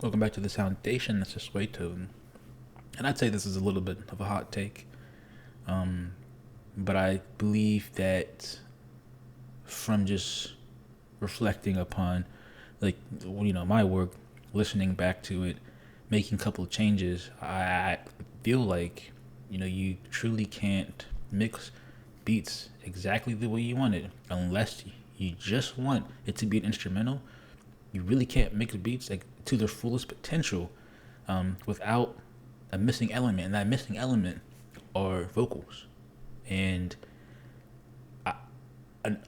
Welcome back to the Foundation. This is Sway Tone. And I'd say this is a little bit of a hot take. Um, but I believe that from just reflecting upon, my work, listening back to it, making a couple of changes, I feel like, you truly can't mix beats exactly the way you want it unless you just want it to be an instrumental. You really can't mix beats like to their fullest potential without a missing element, and that missing element are vocals. And I, and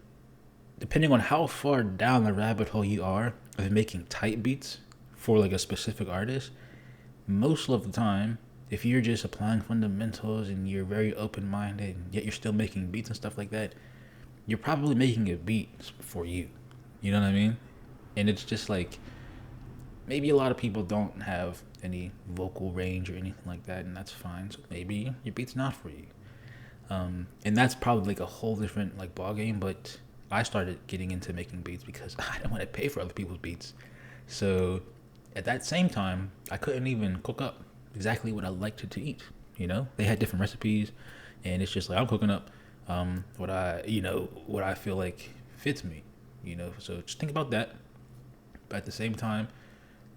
depending on how far down the rabbit hole you are of making tight beats for like a specific artist, most of the time, if you're just applying fundamentals and you're very open minded, yet you're still making beats and stuff like that, you're probably making a beat for you. You know what I mean? And it's just like maybe a lot of people don't have any vocal range or anything like that, and that's fine. So maybe your beat's not for you. And that's probably like a whole different like ball game. But I started getting into making beats because I didn't want to pay for other people's beats. So at that same time, I couldn't even cook up exactly what I liked to eat. They had different recipes, and it's just like I'm cooking up what I feel like fits me. So just think about that. But at the same time,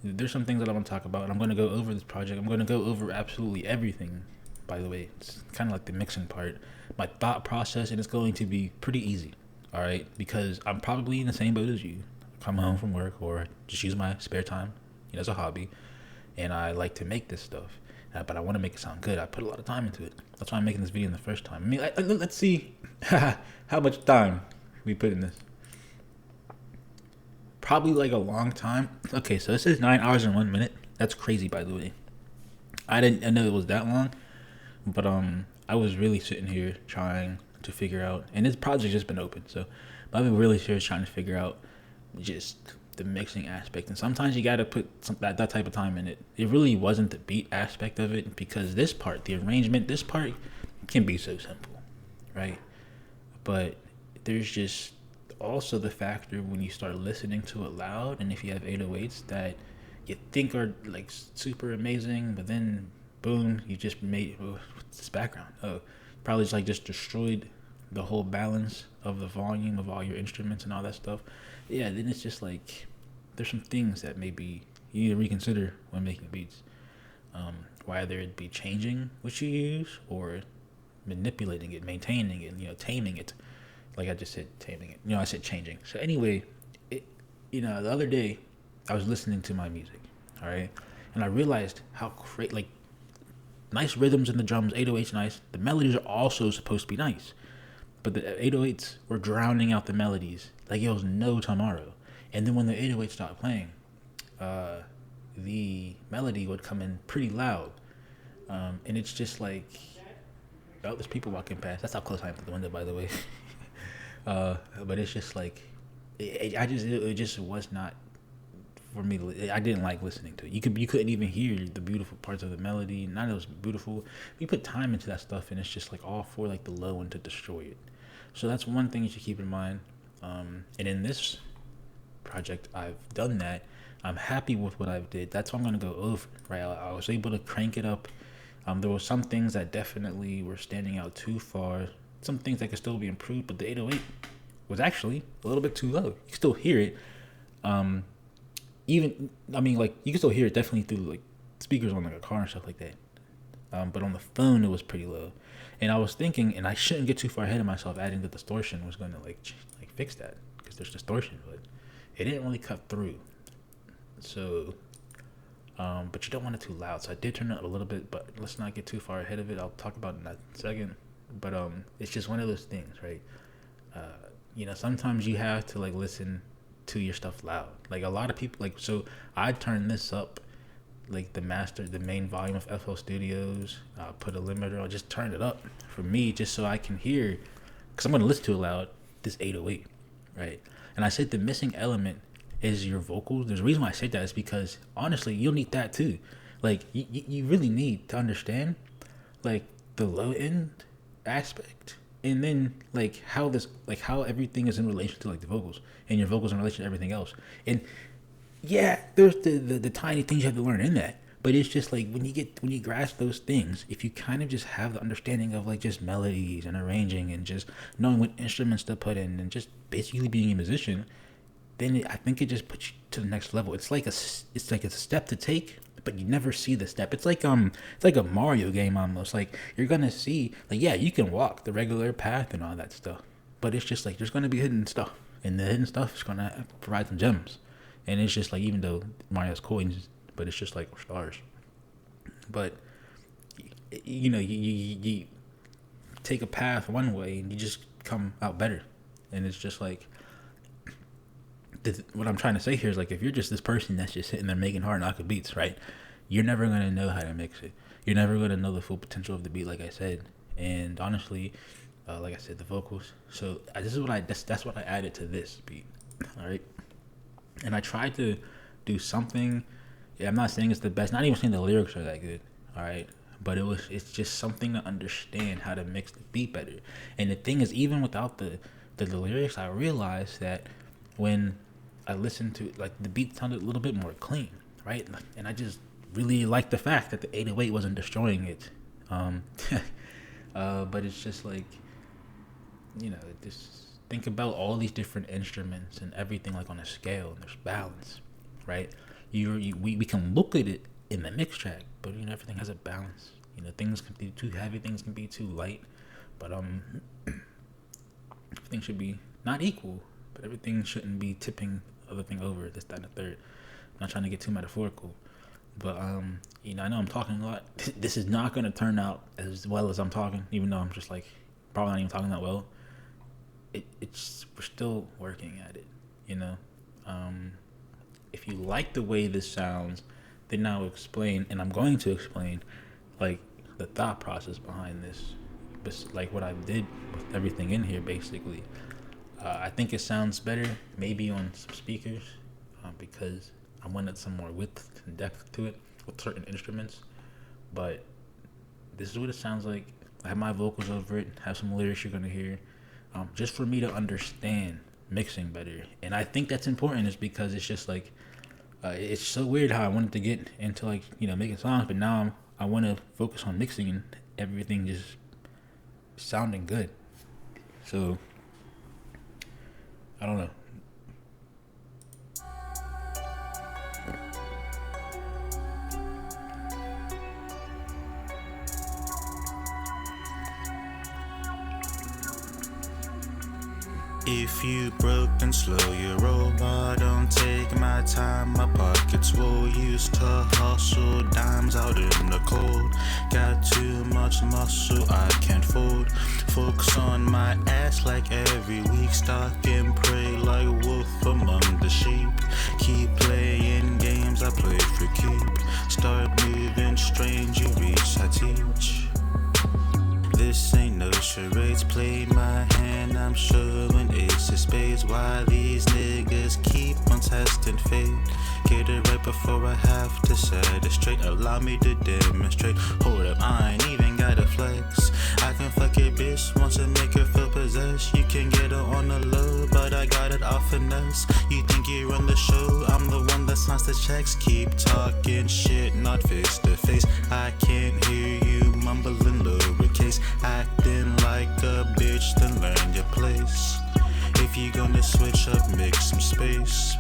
there's some things that I want to talk about, and I'm going to go over this project. I'm going to go over absolutely everything. By the way, it's kind of like the mixing part, my thought process, and it's going to be pretty easy. All right, because I'm probably in the same boat as you. Come home from work or just use my spare time, as a hobby, and I like to make this stuff. But I want to make it sound good. I put a lot of time into it. That's why I'm making this video in the first time. I mean, let's see how much time we put in this. Probably like a long time. Okay, so this is 9 hours and 1 minute. That's crazy, by the way. I know it was that long, but I was really sitting here trying to figure out, and this project just been open, so I've been really serious trying to figure out just the mixing aspect. And sometimes you gotta put that type of time in it. It really wasn't the beat aspect of it, because this part, the arrangement, this part can be so simple, right? But there's just also the factor when you start listening to it loud, and if you have 808s that you think are like super amazing, but then boom, you just made what's this background? Oh, probably just destroyed the whole balance of the volume of all your instruments and all that stuff. Yeah, then it's just like there's some things that maybe you need to reconsider when making beats. Whether it be changing what you use or manipulating it, maintaining it, taming it. Like I just said, taming it. I said changing. So anyway, the other day I was listening to my music, all right, and I realized how great, like, nice rhythms in the drums, 808s nice. The melodies are also supposed to be nice, but the 808s were drowning out the melodies like it was no tomorrow. And then when the 808 stopped playing, the melody would come in pretty loud, and it's just like, oh, there's people walking past. That's how close I am to the window, by the way. But it's just like, it just was not for me. I didn't like listening to it. You couldn't even hear the beautiful parts of the melody. Not it was beautiful. You put time into that stuff, and it's just like all for like the low end to destroy it. So that's one thing you should keep in mind. And in this project, I've done that. I'm happy with what I've did. That's what I'm gonna go over. Right, I was able to crank it up. There were some things that definitely were standing out too far. Some things that could still be improved, but the 808 was actually a little bit too low. You can still hear it. You can still hear it definitely through like speakers on like a car and stuff like that. But on the phone, it was pretty low. And I was thinking, and I shouldn't get too far ahead of myself, adding the distortion was going to like fix that, because there's distortion, but it didn't really cut through. So, but you don't want it too loud. So I did turn it up a little bit, but let's not get too far ahead of it. I'll talk about it in a second. But it's just one of those things, right? Sometimes you have to like listen to your stuff loud. Like a lot of people, like, so I turned this up, like the main volume of FL Studios. Put a limiter. I just turned it up for me, just so I can hear, because I'm gonna listen to it loud. This 808, right? And I said the missing element is your vocals. There's a reason why I said that is because honestly, you'll need that too. Like you really need to understand, like, the low end aspect, and then like how everything is in relation to like the vocals, and your vocals in relation to everything else. And Yeah, there's the tiny things you have to learn in that. But it's just like when you grasp those things, if you kind of just have the understanding of like just melodies and arranging and just knowing what instruments to put in and just basically being a musician, then I think it just puts you to the next level. It's like a step to take, but you never see the step. It's like a Mario game almost. Like you're gonna see like yeah, you can walk the regular path and all that stuff, but it's just like there's gonna be hidden stuff, and the hidden stuff is gonna provide some gems. And it's just like even though Mario's cool, but it's just like stars. But you take a path one way and you just come out better, and it's just like what I'm trying to say here is like if you're just this person that's just sitting there making hard knocking beats, right? You're never gonna know how to mix it. You're never gonna know the full potential of the beat, like I said. And honestly, like I said, the vocals. So this is what that's what I added to this beat. All right, and I tried to do something. Yeah, I'm not saying it's the best. Not even saying the lyrics are that good. All right, but it's just something to understand how to mix the beat better. And the thing is, even without the lyrics, I realized that when I listened to it, like the beat sounded a little bit more clean, right? And I just really liked the fact that the 808 wasn't destroying it. But it's just like, just think about all these different instruments and everything like on a scale, and there's balance, right? We can look at it in the mix track, but everything has a balance. Things can be too heavy, things can be too light, but everything should be not equal, but everything shouldn't be tipping the other thing over. This, that, and the third. I'm not trying to get too metaphorical, but I know I'm talking a lot. This is not gonna turn out as well as I'm talking, even though I'm just like probably not even talking that well. It's we're still working at it, If you like the way this sounds, then I'll explain, and I'm going to explain, like the thought process behind this, but like what I did with everything in here, basically. I think it sounds better maybe on some speakers because I wanted some more width and depth to it with certain instruments. But this is what it sounds like. I have my vocals over it, have some lyrics you're going to hear, just for me to understand mixing better. And I think that's important is because it's just like, it's so weird how I wanted to get into like, making songs, but now I want to focus on mixing and everything just sounding good. So I don't know. If you broke, then slow your roll. I don't take my time, my pockets full. Used to hustle dimes out in the cold. Got too much muscle, I can't fold. Focus on my ass like every week. Stalk and pray like wolf among the sheep. Keep playing games, I play for keep. Start moving strange, you reach, I teach. This ain't no charades, play my hand, I'm showing ace of spades. Why these niggas keep on testing fate? Get it right before I have to set it straight. Allow me to demonstrate. Hold up, I ain't even gotta flex. I can fuck your bitch once and make her feel possessed. You can get her on the low, but I got it off finesse. You think you run the show? I'm the one that signs the checks. Keep talking shit, not face to face. I can't hear you mumbling lowercase. Acting like a bitch, then learn your place. If you gonna switch up, make some space.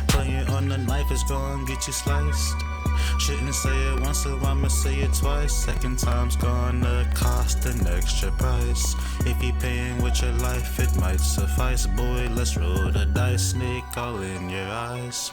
Playing on the knife is gonna get you sliced. Shouldn't say it once, so I'ma say it twice. Second time's gonna cost an extra price. If you paying with your life, it might suffice. Boy, let's roll the dice, snake all in your eyes.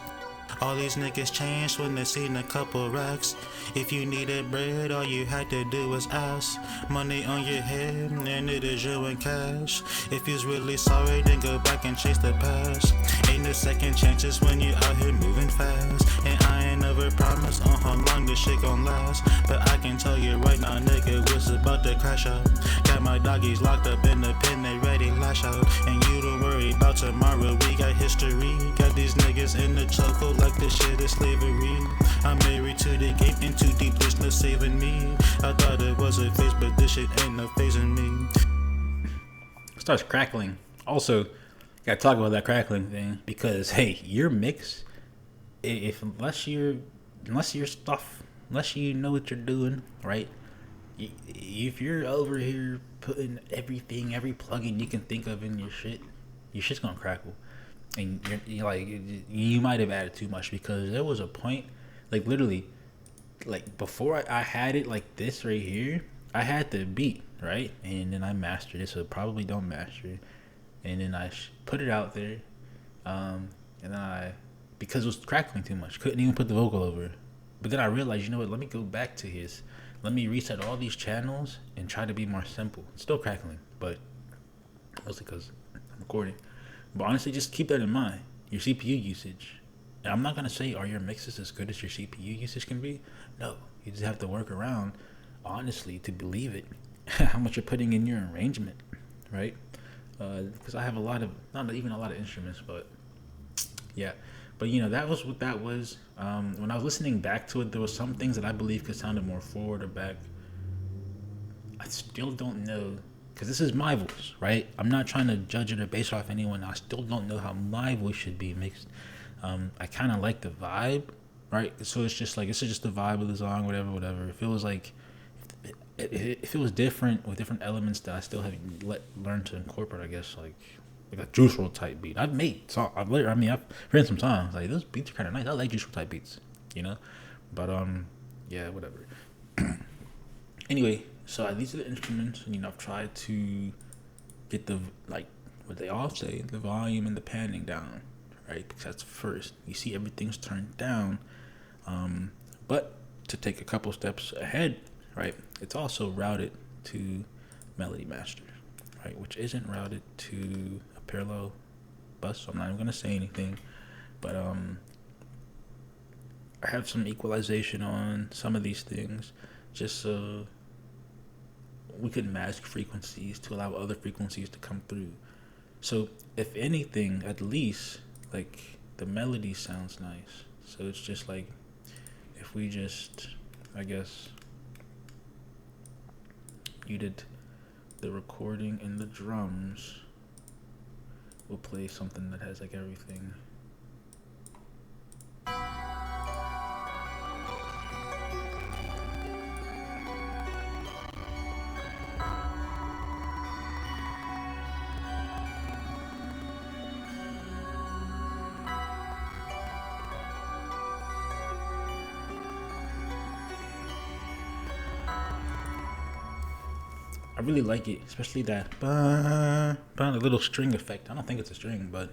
All these niggas changed when they seen a couple racks. If you needed bread, all you had to do was ask. Money on your head, and it is you in cash. If you's really sorry, then go back and chase the past. Ain't no second chances when you out here moving fast. And I ain't never promised on how long this shit gon' last. But I can tell you right now, nigga, what's about to crash out. Got my doggies locked up in the pen, they ready lash out. And you don't worry about tomorrow, we got history. Got these niggas in the chokehold like this shit is slavery. I'm married to the game, in too deep, there's no saving me. I thought it was a phase, but this shit ain't no phasing me. Starts crackling. Also, gotta talk about that crackling thing because hey, your mix if unless you know what you're doing, right? If you're over here putting every plugin you can think of in your shit's gonna crackle, and you're like, you might have added too much, because there was a point, like literally, like before I had it like this right here, I had the beat right, and then I mastered it, so probably don't master it, and then I put it out there, and then because it was crackling too much, couldn't even put the vocal over it. But then I realized, you know what? Let me go back to let me reset all these channels and try to be more simple. It's still crackling, but mostly because I'm recording. But honestly, just keep that in mind. Your CPU usage. And I'm not gonna say are your mixes as good as your CPU usage can be. No, you just have to work around, honestly, to believe it. How much you're putting in your arrangement, right? Because I have not even a lot of instruments, but yeah. But that was what that was. When I was listening back to it, there was some things that I believe could sounded more forward or back. I still don't know, because this is my voice, right? I'm not trying to judge it or base it off anyone. I still don't know how my voice should be mixed. I kind of like the vibe, right? So it's just the vibe of the song, whatever. If it was like, if it was different with different elements that I still haven't learned to incorporate, I guess, like a Juice WRLD type beat. I've written some songs like those beats are kind of nice. I like Juice WRLD type beats, but yeah, whatever. Anyway, so these are the instruments, and I've tried to get the, like what they all say, the volume and the panning down, right? Because that's first. You see everything's turned down, but to take a couple steps ahead, right? It's also routed to Melody Master, right? Which isn't routed to a parallel bus, so I'm not even gonna say anything. But I have some equalization on some of these things, just so we could mask frequencies to allow other frequencies to come through. So if anything, at least like the melody sounds nice. So it's just like, if we just, I guess, muted the recording and the drums, we'll play something that has like everything. I really like it, especially that a little string effect. I don't think it's a string, but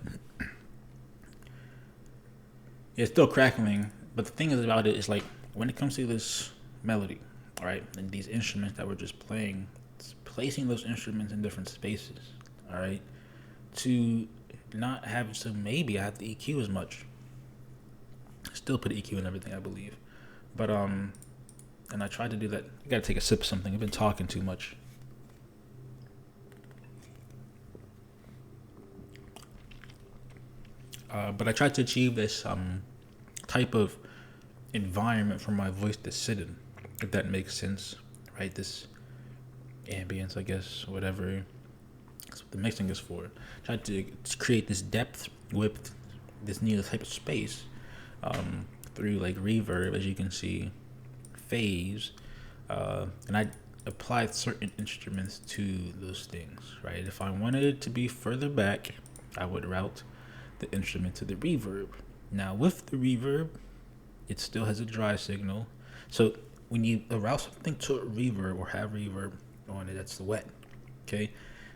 it's still crackling. But the thing is about it is, like, when it comes to this melody, all right, and these instruments that we're just playing, it's placing those instruments in different spaces, all right, to not have, so maybe I have to EQ as much. Still put EQ in everything, I believe, but and I tried to do that. I gotta take a sip of something. I've been talking too much. But I tried to achieve this type of environment for my voice to sit in, if that makes sense, right? This ambience, I guess, whatever. That's what the mixing is for. Tried to create this depth with this new type of space through like reverb, as you can see, phase, and I applied certain instruments to those things, right? If I wanted it to be further back, I would route the instrument to the reverb. Now with the reverb, it still has a dry signal. So when you route something to a reverb or have reverb on it, that's the wet. Okay,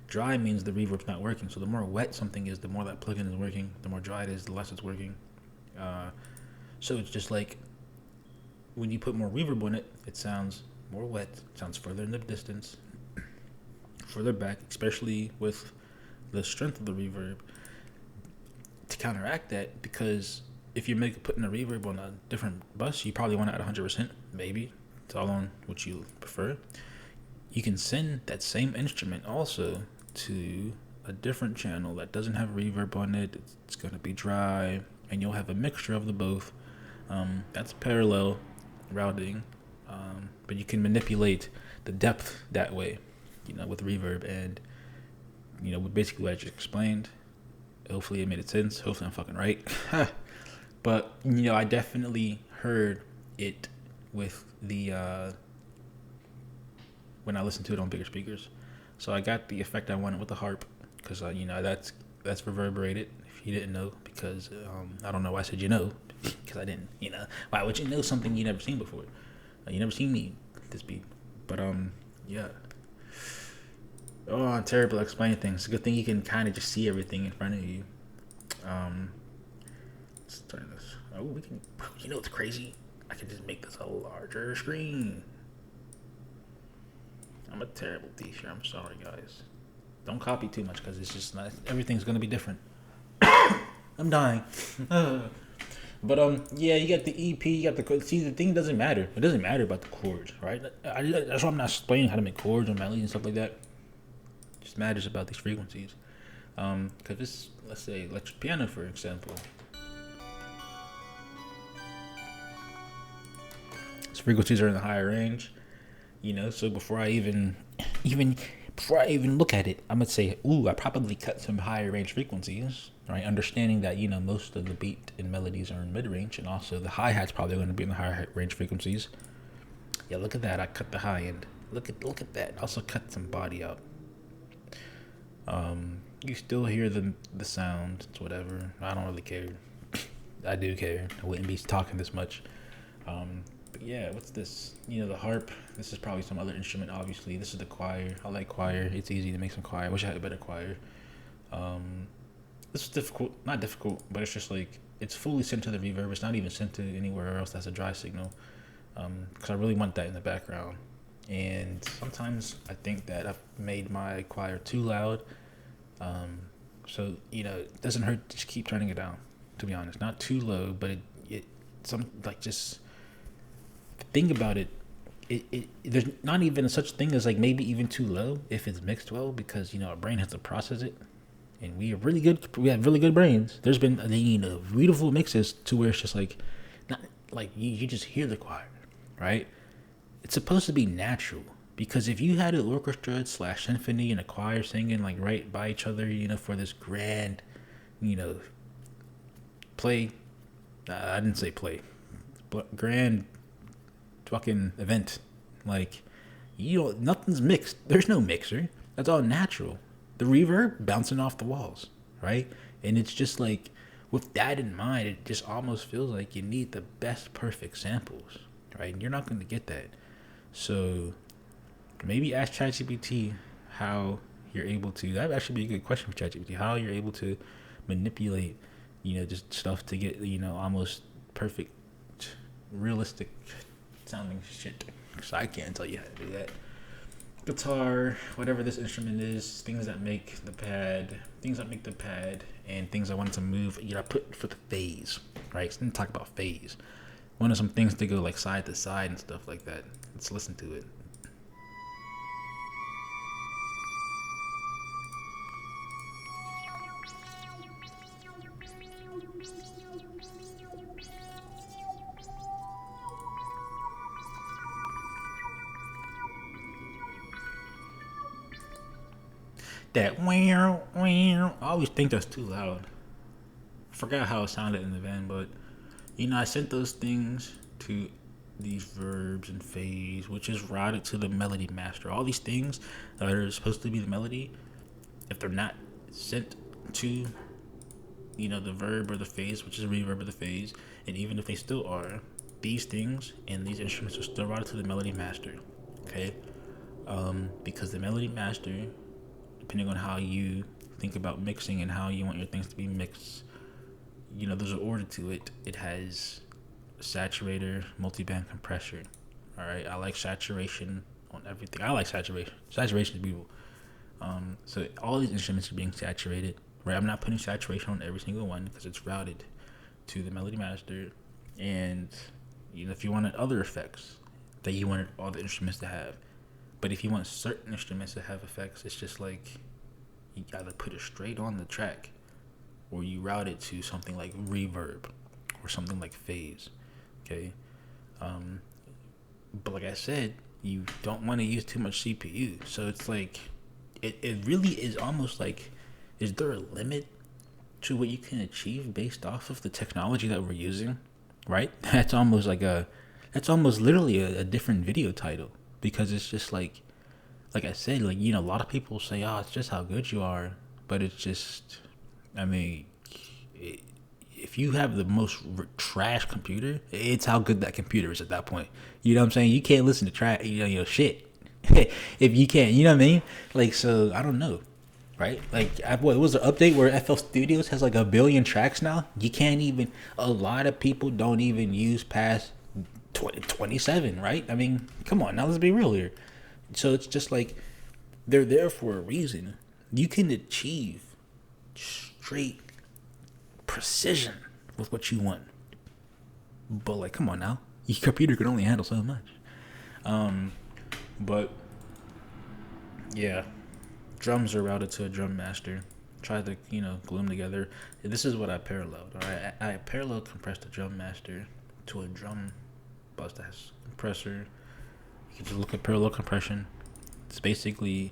dry means the reverb's not working. So the more wet something is, the more that plugin is working. The more dry it is, the less it's working. So it's just like when you put more reverb on it, it sounds more wet. It sounds further in the distance, further back, especially with the strength of the reverb. To counteract that, because if you're putting a reverb on a different bus, you probably want it at 100%, maybe. It's all on what you prefer. You can send that same instrument also to a different channel that doesn't have reverb on it. It's going to be dry, and you'll have a mixture of the both. That's parallel routing, but you can manipulate the depth that way, with reverb, and basically what I just explained. Hopefully it made sense. Hopefully I'm fucking right. But I definitely heard it with the when I listened to it on bigger speakers. So I got the effect I wanted with the harp because that's reverberated. If you didn't know, because I don't know why I said because I didn't. Why would you know something you never seen before? You never seen me this beat, but yeah. Oh, I'm terrible at explaining things. It's a good thing you can kind of just see everything in front of you. Let's turn this. Oh, we can. It's crazy. I can just make this a larger screen. I'm a terrible teacher. I'm sorry, guys. Don't copy too much because it's just not. Everything's gonna be different. I'm dying. But yeah, you got the EP. You got the. See, the thing doesn't matter. It doesn't matter about the chords, right? That's why I'm not explaining how to make chords or melodies and stuff like that. It just matters about these frequencies. Because this, let's say, electric piano, for example. Its frequencies are in the higher range. So before I even look at it, I'm gonna say, ooh, I probably cut some higher range frequencies, right? Understanding that most of the beat and melodies are in mid range, and also the hi hat's probably going to be in the higher range frequencies. Yeah, look at that. I cut the high end. Look at that. Also cut some body out. You still hear the sound. It's whatever. I don't really care. I do care. I wouldn't be talking this much. But yeah, what's this? The harp. This is probably some other instrument, obviously. This is the choir. I like choir. It's easy to make some choir. I wish I had a better choir. This is difficult. Not difficult, but it's just like, it's fully sent to the reverb. It's not even sent to anywhere else that's a dry signal. Because I really want that in the background. And sometimes I think that I've made my choir too loud. So, it doesn't hurt to just keep turning it down, to be honest. Not too low, but just think about it. There's not even such thing as like maybe even too low if it's mixed well, because our brain has to process it, and we have really good brains. There's been beautiful mixes to where it's just like, not like you just hear the choir, right? It's supposed to be natural, because if you had an orchestra / symphony and a choir singing like right by each other, for this grand, play. I didn't say play, but grand fucking event. Like, nothing's mixed. There's no mixer. That's all natural. The reverb bouncing off the walls, right? And it's just like, with that in mind, it just almost feels like you need the best perfect samples, right? And you're not going to get that. So maybe ask ChatGPT how you're able to. That would actually be a good question for ChatGPT. How you're able to manipulate, just stuff to get, almost perfect, realistic sounding shit. So I can't tell you how to do that. Guitar, whatever this instrument is, things that make the pad, and things I wanted to move. I put for the phase, right? So let's talk about phase. Wanted some things to go like side to side and stuff like that. Let's listen to it. That wow. I always think that's too loud. I forgot how it sounded in the van, but I sent those things to these verbs and phase, which is routed to the melody master. All these things that are supposed to be the melody, if they're not sent to the verb or the phase, which is a reverb or the phase, and even if they still are, these things and these instruments are still routed to the melody master. Okay, because the melody master, depending on how you think about mixing and how you want your things to be mixed, there's an order to it. It has saturator, multiband compressor. All right, I like saturation on everything. I like saturation. Saturation is beautiful. So all these instruments are being saturated, right? I'm not putting saturation on every single one because it's routed to the melody master. And if you wanted other effects that you wanted all the instruments to have, but if you want certain instruments to have effects, it's just like you either put it straight on the track, or you route it to something like reverb or something like phase. Okay, but like I said, you don't want to use too much CPU. So it's like, it really is almost like, is there a limit to what you can achieve based off of the technology that we're using, right? That's almost literally a different video title, because it's just like I said, like, a lot of people say, oh, it's just how good you are, but it's just, I mean, if you have the most trash computer, it's how good that computer is at that point. You know what I'm saying? You can't listen to trash, shit. If you can't, you know what I mean? Like, so I don't know, right? Like, what was the update where FL Studios has like 1 billion tracks now? You can't even. A lot of people don't even use past 27, right? I mean, come on, now let's be real here. So it's just like they're there for a reason. You can achieve straight precision with what you want, but like, come on now, your computer can only handle so much. But yeah, drums are routed to a drum master. Try to glue them together. This is what I paralleled. All right, I parallel compressed the drum master to a drum bus that has compressor. You can just look at parallel compression. It's basically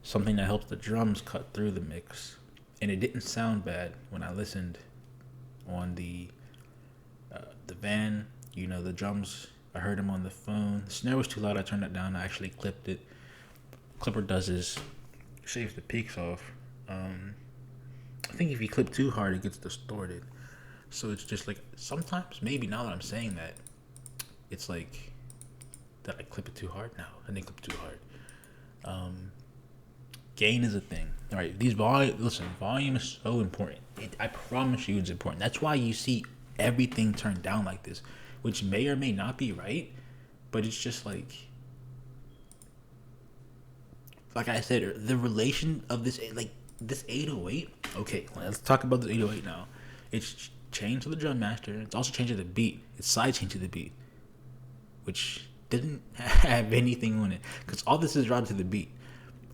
something that helps the drums cut through the mix, and it didn't sound bad when I listened on the van. The drums, I heard them on the phone. The snare was too loud. I turned it down. I actually clipped it. Clipper does is shaves the peaks off. I think if you clip too hard, it gets distorted. So it's just like, sometimes, maybe now that I'm saying that, it's like, did I clip it too hard? No, I didn't clip it too hard. Gain is a thing. All right, volume is so important. I promise you it's important. That's why you see everything turned down like this, which may or may not be right, but it's just like I said, the relation of this 808. Okay, let's talk about this 808 now. It's chained to the drum master. It's also chained to the beat. It's side chained to the beat, which didn't have anything on it, because all this is routed to the beat,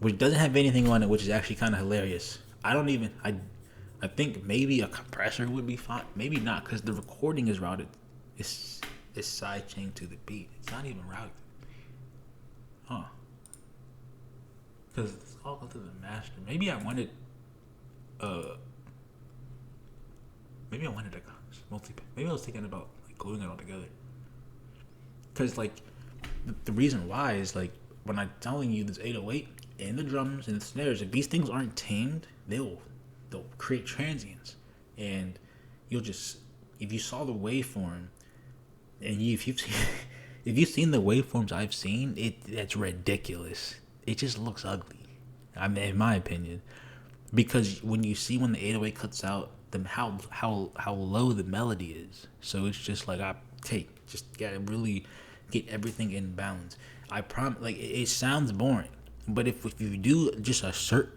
which doesn't have anything on it, which is actually kind of hilarious. I think maybe a compressor would be fine, maybe not, because the recording is routed. It's side chained to the beat. It's not even routed, because it's all to the master. Maybe I wanted a multi. Maybe I was thinking about like gluing it all together, because like the reason why is like, when I'm telling you this 808 and the drums and the snares, if these things aren't tamed, they'll create transients, and you'll just, if you saw the waveform, and if you've seen the waveforms I've seen, it's ridiculous. It just looks ugly. I mean, in my opinion, because when the 808 cuts out, how low the melody is, so it's just like, just gotta really get everything in balance. I promise, like, it sounds boring, but if you do just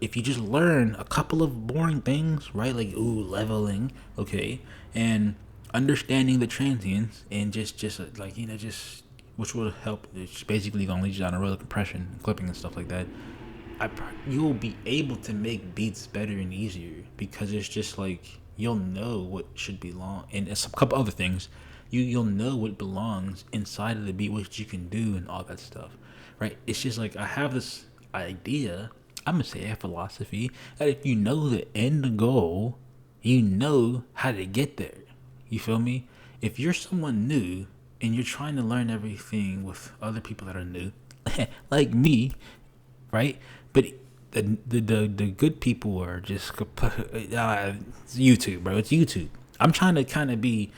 if you just learn a couple of boring things, right, like leveling, okay, and understanding the transients, and just which will help. It's basically gonna lead you down a road of compression and clipping and stuff like that. You'll be able to make beats better and easier, because it's just like, you'll know what should belong, and a couple other things. You'll know what belongs inside of the beat, what you can do, and all that stuff, right? It's just like, I have this idea, I'm gonna say a philosophy, that if you know the end goal, you know how to get there. You feel me? If you're someone new and you're trying to learn everything with other people that are new, like me, right? But the good people are just it's YouTube, bro. It's YouTube. I'm trying to kind of be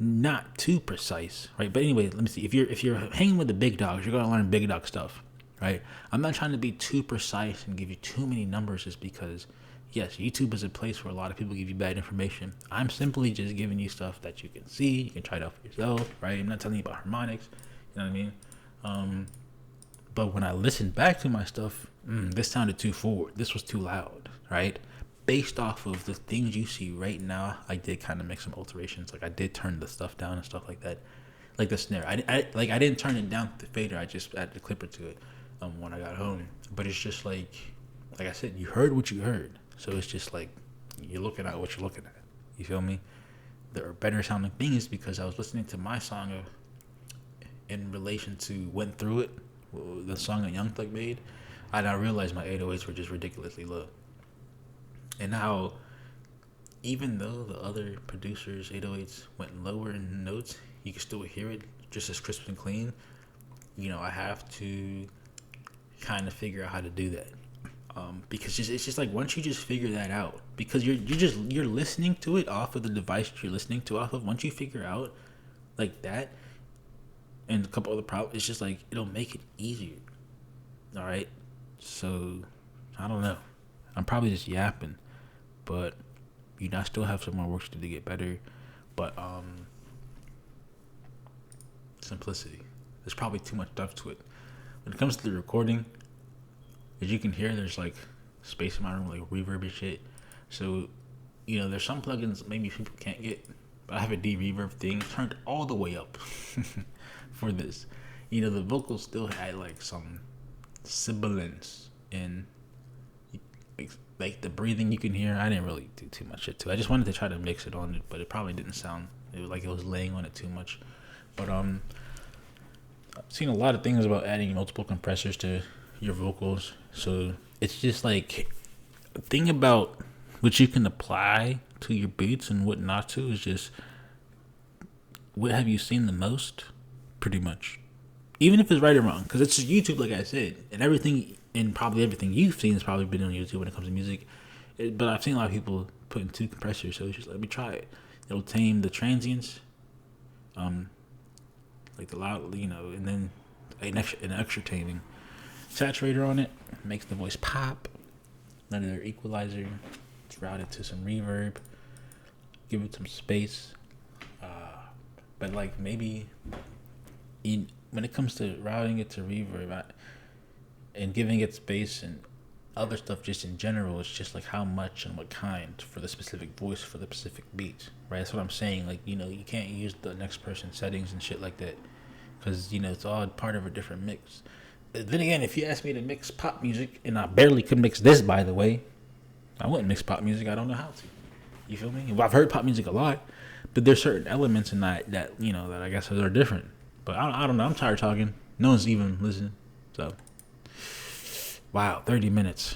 not too precise, right? But anyway, let me see. If you're hanging with the big dogs, you're gonna learn big dog stuff, right? I'm not trying to be too precise and give you too many numbers, just because, yes, YouTube is a place where a lot of people give you bad information. I'm simply just giving you stuff that you can see, you can try it out for yourself, right? I'm not telling you about harmonics, you know what I mean? But when I listened back to my stuff, this sounded too forward. This was too loud, right? Based off of the things you see right now, I did kind of make some alterations. Like, I did turn the stuff down and stuff like that. Like the snare, I didn't turn it down to the fader. I just added the clipper to it when I got home. But it's just like I said, you heard what you heard. So it's just like, you're looking at what you're looking at. You feel me? There are better sounding things, because I was listening to my song in relation to Went Through It, the song that Young Thug made, and I realized my 808s were just ridiculously low. And how even though the other producers' 808s went lower in notes, you can still hear it just as crisp and clean. I have to kind of figure out how to do that. Because it's just like once you just figure that out, because you're listening to it off of the device you're listening to off of. Once you figure out like that, and a couple other problems, it's just like it'll make it easier. All right, so I don't know. I'm probably just yapping, but I still have some more work to do to get better. But simplicity. There's probably too much stuff to it. When it comes to the recording, as you can hear, there's like space in my room, like reverb and shit. So, there's some plugins maybe people can't get, but I have a D-reverb thing turned all the way up for this. The vocals still had like some sibilance and like the breathing you can hear. I didn't really do too much shit to it. I just wanted to try to mix it on it, but it probably didn't sound. It was like it was laying on it too much. But I've seen a lot of things about adding multiple compressors to your vocals. So it's just like, the thing about what you can apply to your beats and what not to is just, what have you seen the most, pretty much, even if it's right or wrong, because it's YouTube, like I said, and probably everything you've seen has probably been on YouTube when it comes to music. But I've seen a lot of people putting 2 compressors, so it's just, let me try it. It'll tame the transients, like the loud, and then an extra taming saturator on it, makes the voice pop. Another equalizer, it's routed to some reverb, give it some space. But like maybe when it comes to routing it to reverb and giving it space and other stuff just in general, it's just like how much and what kind for the specific voice for the specific beat, right? That's what I'm saying. Like, you can't use the next person's settings and shit like that, because it's all part of a different mix. Then again, if you ask me to mix pop music, and I barely could mix this, by the way, I wouldn't mix pop music. I don't know how to. You feel me? Well, I've heard pop music a lot, but there's certain elements in that that I guess are different. But I don't know. I'm tired of talking. No one's even listening. So, wow, 30 minutes.